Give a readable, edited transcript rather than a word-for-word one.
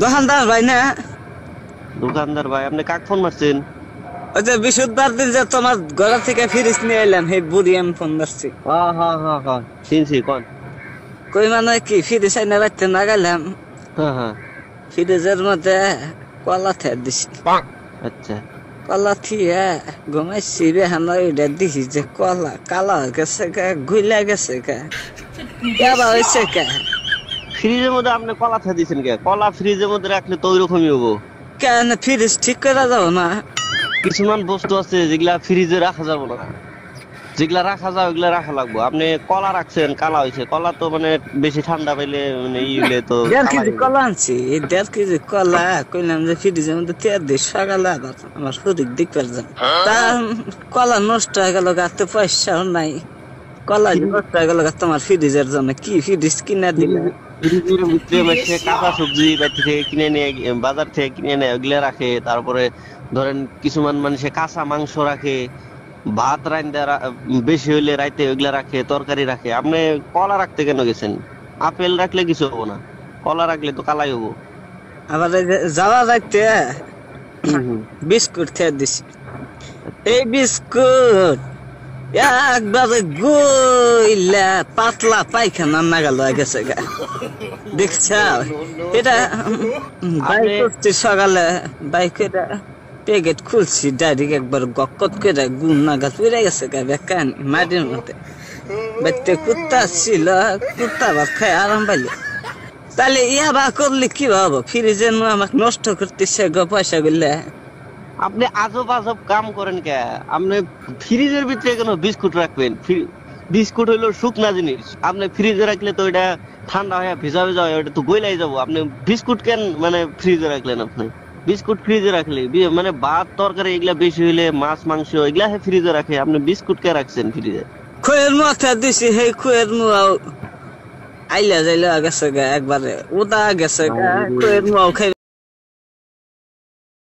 দোকানদার ভাই না? দোকানদার ভাই, আপনি কাক ফোন মারছেন? ওই যে বৃহস্পতিবার দিন যে তোমার ঘর থেকে ফিরিস নিয়ে এলাম, সেই বুড়ি আমি ফোন ধরছি। হ্যাঁ হ্যাঁ হ্যাঁ হ্যাঁ, চিনছি, কোন? কই মানে কি ফিরিস আইনা রাখতে না গেলাম, হ্যাঁ হ্যাঁ। ফ্রিজের মধ্যে কলা থে দিছি। আচ্ছা। কলা থিয়ে ঘুমাইছি রে হানা, ওইটা দেখি যে কলা কালা হয়ে গেছে গা, গুইলা গেছে গা, কেবা হয়েছে গা। ফ্রিজের মধ্যে আপনি কলা থা দিয়েছেন কে? কলা ফ্রিজের মধ্যে রাখলে তো ওইরকমই হবো। কেন ফ্রিজ ঠিক করে যাবো না? কিছুমান বস্তু আছে যেগুলা ফ্রিজে রাখা যাবে না, যেগুলা রাখা যায় ওগুলা রাখা লাগবো। আপনি কলা রাখছেন, কালা হয়েছে। কলা তো মানে বেশি ঠান্ডা পাইলে মানে ই হইলে তো 1.5 কালা কেজি হয়ে কলা আনছি, এই 1.5 কেজি কলা কইলাম যে ফ্রিজের মধ্যে তেল দিই, সকালে আবার আমার শরীর দেখবার যান। তা কলা নষ্ট হয়ে গেল, গাতে পয়সাও নাই। কলা যে যাবে। নষ্ট হয়ে গেল গা তোমার ফ্রিজের জন্য, কি ফ্রিজ কিনা দিলে? ফ্রিজের ভিতরে মাসে কাঁচা সবজি বাইরে থেকে কিনে নিয়ে বাজার থেকে কিনে নেয়, ওগুলা রাখে। তারপরে ধরেন কিছুমান মানুষে কাঁচা মাংস রাখে, ভাত রান্দা বেশি হইলে রাইতে ওইগুলা রাখে, তরকারি রাখে। আপনি কলা রাখতে কেন গেছেন? আপেল রাখলে কিছু হবো না, কলা রাখলে তো কালাই হবো। আবার এই যে যাওয়া যাইতে হম হম। বিস্কুট খেয়ে দিছি। এই বিস্কুট একবারে গইলা পাতলা পায়খানা নাগাল হয়ে গেছে গা, দেখছ? এটা বাইক আপনি করছি সকালে, বাইক এটা প্যাকেট খুলছি, ডাইরেক্ট একবার গক্কত করে গুণ নাগাল পুড়ে গেছে গা, বেকান মাটির মধ্যে। বাইতে কুত্তা ছিল, কুত্তা ভাত খাই আরাম পাইলে। তাহলে ইয়া বা করলে কি হবো? ফ্রিজে আমাকে নষ্ট করতেছে গো পয়সা গুলা। আপনি আজব আজব কাম করেন কে? আপনি ফ্রিজের ভিতরে কেন বিস্কুট রাখবেন? বিস্কুট হইলো শুকনা জিনিস, আপনি ফ্রিজে রাখলে তো এটা ঠান্ডা হয়ে ভিজা ভিজা হয়, ওটা তো গইলাই যাবো। আপনি বিস্কুট কেন মানে ফ্রিজে রাখলেন? আপনি বিস্কুট ফ্রিজে রাখলে মানে ভাত তরকারি এগুলা বেশি হইলে, মাছ মাংস এগুলা ফ্রিজে রাখে, আপনি বিস্কুট কে রাখছেন ফ্রিজে? খুয়ের মাথা দিছি, সেই খুয়ের মুয়াও আইলা যাইলা গেছে গা, একবারে উদা গেছে গা, খুয়ের মুয়াও খাই